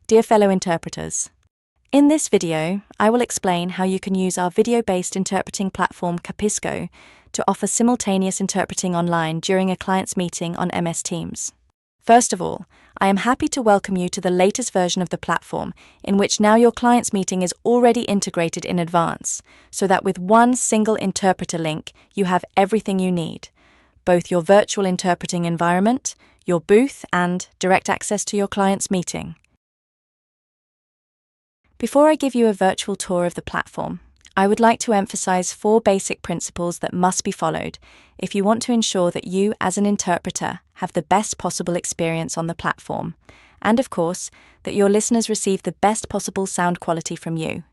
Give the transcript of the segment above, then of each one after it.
Dear fellow interpreters, in this video, I will explain how you can use our video-based interpreting platform cAPPiso to offer simultaneous interpreting online during a client's meeting on MS Teams. First of all, I am happy to welcome you to the latest version of the platform, in which now your client's meeting is already integrated in advance, so that with one single interpreter link, you have everything you need, both your virtual interpreting environment, your booth, and direct access to your client's meeting. Before I give you a virtual tour of the platform, I would like to emphasize 4 basic principles that must be followed if you want to ensure that you, as an interpreter, have the best possible experience on the platform, and of course, that your listeners receive the best possible sound quality from you.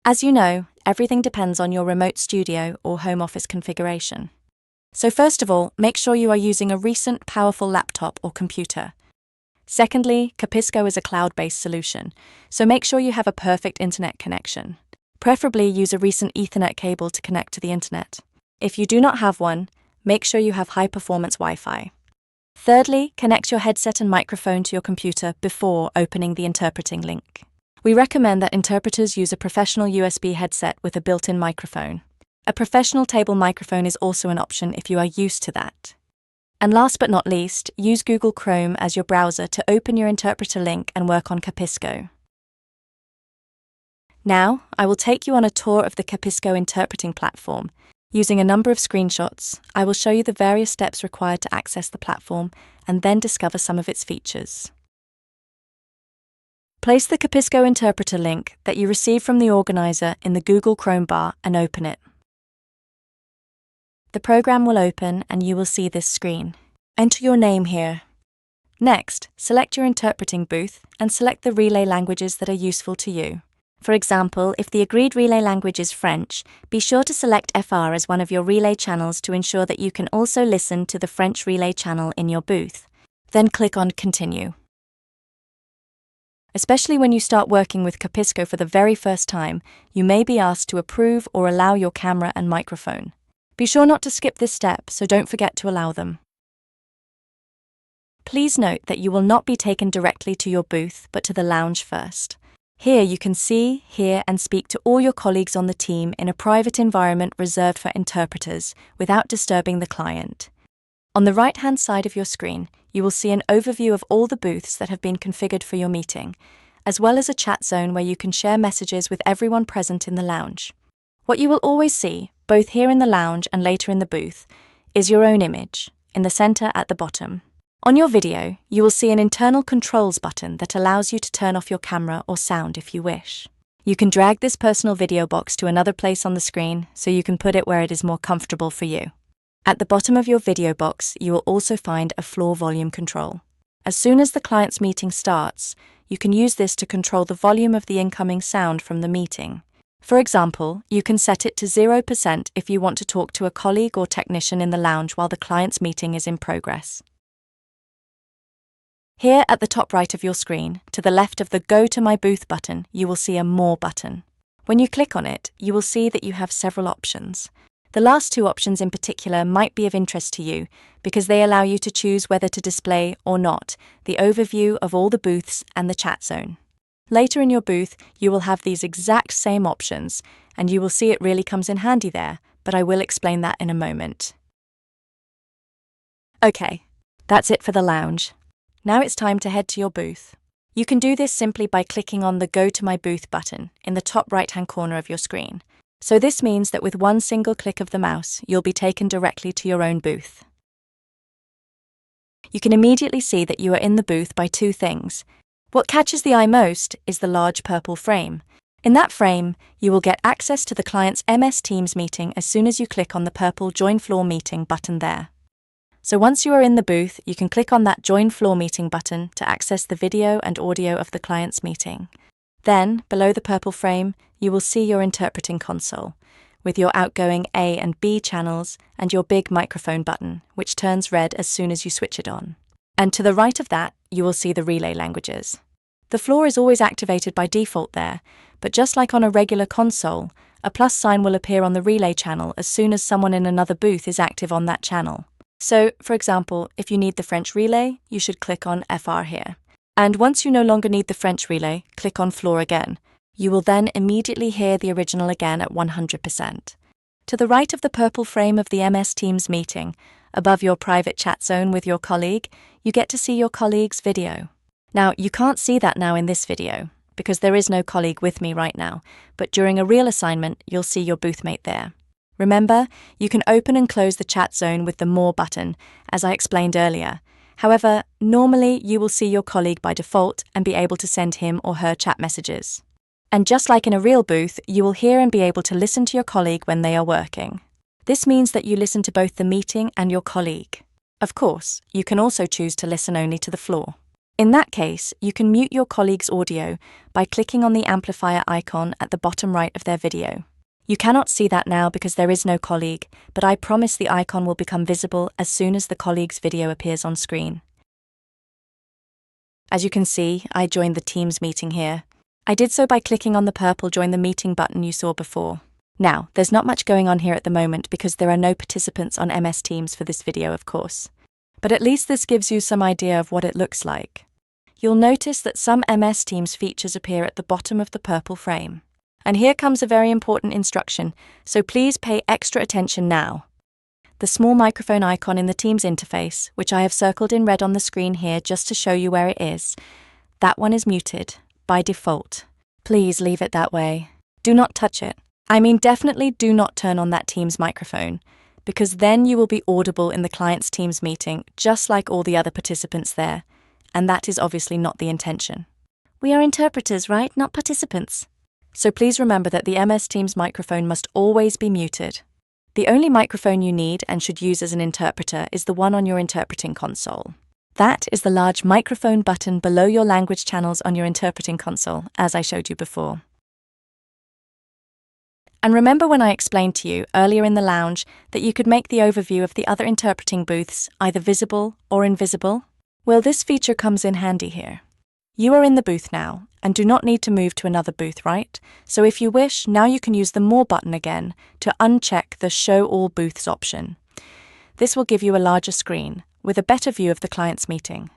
As you know, everything depends on your remote studio or home office configuration. So first of all, make sure you are using a recent, powerful laptop or computer. Secondly, cAPPiso is a cloud-based solution, so make sure you have a perfect internet connection. Preferably use a recent Ethernet cable to connect to the internet. If you do not have one, make sure you have high-performance Wi-Fi. Thirdly, connect your headset and microphone to your computer before opening the interpreting link. We recommend that interpreters use a professional USB headset with a built-in microphone. A professional table microphone is also an option if you are used to that. And last but not least, use Google Chrome as your browser to open your interpreter link and work on cAPPiso. Now, I will take you on a tour of the cAPPiso interpreting platform. Using a number of screenshots, I will show you the various steps required to access the platform and then discover some of its features. Place the cAPPiso interpreter link that you receive from the organizer in the Google Chrome bar and open it. The program will open and you will see this screen. Enter your name here. Next, select your interpreting booth and select the relay languages that are useful to you. For example, if the agreed relay language is French, be sure to select FR as one of your relay channels to ensure that you can also listen to the French relay channel in your booth. Then click on Continue. Especially when you start working with cAPPiso for the very first time, you may be asked to approve or allow your camera and microphone. Be sure not to skip this step, so don't forget to allow them. Please note that you will not be taken directly to your booth, but to the lounge first. Here you can see, hear, and speak to all your colleagues on the team in a private environment reserved for interpreters without disturbing the client. On the right-hand side of your screen, you will see an overview of all the booths that have been configured for your meeting, as well as a chat zone where you can share messages with everyone present in the lounge. What you will always see, both here in the lounge and later in the booth, is your own image, in the center at the bottom. On your video, you will see an internal controls button that allows you to turn off your camera or sound if you wish. You can drag this personal video box to another place on the screen so you can put it where it is more comfortable for you. At the bottom of your video box, you will also find a floor volume control. As soon as the client's meeting starts, you can use this to control the volume of the incoming sound from the meeting. For example, you can set it to 0% if you want to talk to a colleague or technician in the lounge while the client's meeting is in progress. Here at the top right of your screen, to the left of the Go to My Booth button, you will see a More button. When you click on it, you will see that you have several options. The last 2 options in particular might be of interest to you because they allow you to choose whether to display or not the overview of all the booths and the chat zone. Later in your booth, you will have these exact same options, and you will see it really comes in handy there, but I will explain that in a moment. Okay, that's it for the lounge. Now it's time to head to your booth. You can do this simply by clicking on the Go to My Booth button in the top right-hand corner of your screen. So this means that with one single click of the mouse, you'll be taken directly to your own booth. You can immediately see that you are in the booth by 2 things. What catches the eye most is the large purple frame. In that frame, you will get access to the client's MS Teams meeting as soon as you click on the purple Join Floor Meeting button there. So once you are in the booth, you can click on that Join Floor Meeting button to access the video and audio of the client's meeting. Then, below the purple frame, you will see your interpreting console, with your outgoing A and B channels and your big microphone button, which turns red as soon as you switch it on. And to the right of that, you will see the relay languages. The floor is always activated by default there, but just like on a regular console, a plus sign will appear on the relay channel as soon as someone in another booth is active on that channel. So, for example, if you need the French relay, you should click on FR here. And once you no longer need the French relay, click on floor again. You will then immediately hear the original again at 100%. To the right of the purple frame of the MS Teams meeting, above your private chat zone with your colleague, you get to see your colleague's video. Now, you can't see that now in this video, because there is no colleague with me right now, but during a real assignment, you'll see your boothmate there. Remember, you can open and close the chat zone with the More button, as I explained earlier. However, normally you will see your colleague by default and be able to send him or her chat messages. And just like in a real booth, you will hear and be able to listen to your colleague when they are working. This means that you listen to both the meeting and your colleague. Of course, you can also choose to listen only to the floor. In that case, you can mute your colleague's audio by clicking on the amplifier icon at the bottom right of their video. You cannot see that now because there is no colleague, but I promise the icon will become visible as soon as the colleague's video appears on screen. As you can see, I joined the Teams meeting here. I did so by clicking on the purple Join the Meeting button you saw before. Now, there's not much going on here at the moment because there are no participants on MS Teams for this video, of course. But at least this gives you some idea of what it looks like. You'll notice that some MS Teams features appear at the bottom of the purple frame. And here comes a very important instruction, so please pay extra attention now. The small microphone icon in the Teams interface, which I have circled in red on the screen here just to show you where it is, that one is muted by default. Please leave it that way. Do not touch it. I mean, definitely do not turn on that Teams microphone, because then you will be audible in the client's Teams meeting just like all the other participants there, and that is obviously not the intention. We are interpreters, right? Not participants. So please remember that the MS Teams microphone must always be muted. The only microphone you need and should use as an interpreter is the one on your interpreting console. That is the large microphone button below your language channels on your interpreting console, as I showed you before. And remember when I explained to you earlier in the lounge that you could make the overview of the other interpreting booths either visible or invisible? Well, this feature comes in handy here. You are in the booth now, and do not need to move to another booth, right? So if you wish, now you can use the More button again to uncheck the Show All Booths option. This will give you a larger screen, with a better view of the client's meeting.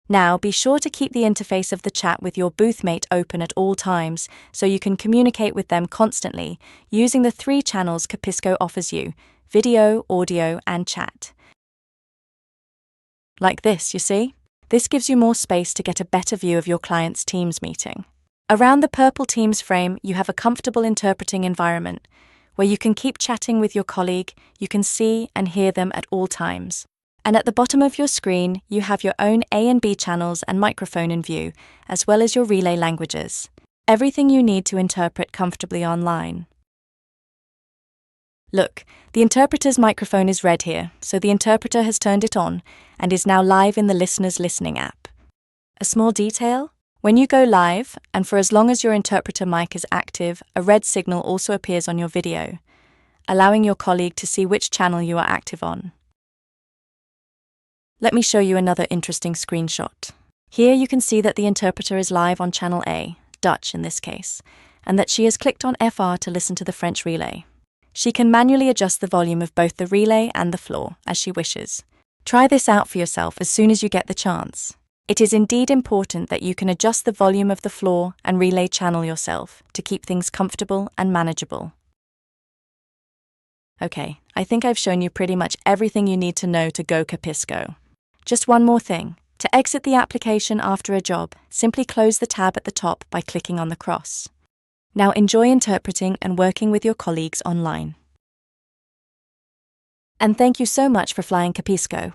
Now, be sure to keep the interface of the chat with your boothmate open at all times so you can communicate with them constantly using the 3 channels cAPPiso offers you: video, audio, and chat. Like this, you see? This gives you more space to get a better view of your client's Teams meeting. Around the purple Teams frame, you have a comfortable interpreting environment where you can keep chatting with your colleague, you can see and hear them at all times. And at the bottom of your screen, you have your own A and B channels and microphone in view, as well as your relay languages. Everything you need to interpret comfortably online. Look, the interpreter's microphone is red here, so the interpreter has turned it on and is now live in the listener's listening app. A small detail? When you go live, and for as long as your interpreter mic is active, a red signal also appears on your video, allowing your colleague to see which channel you are active on. Let me show you another interesting screenshot. Here you can see that the interpreter is live on channel A, Dutch in this case, and that she has clicked on FR to listen to the French relay. She can manually adjust the volume of both the relay and the floor, as she wishes. Try this out for yourself as soon as you get the chance. It is indeed important that you can adjust the volume of the floor and relay channel yourself to keep things comfortable and manageable. Okay, I think I've shown you pretty much everything you need to know to go cAPPiso. Just one more thing. To exit the application after a job, simply close the tab at the top by clicking on the cross. Now enjoy interpreting and working with your colleagues online. And thank you so much for flying cAPPiso.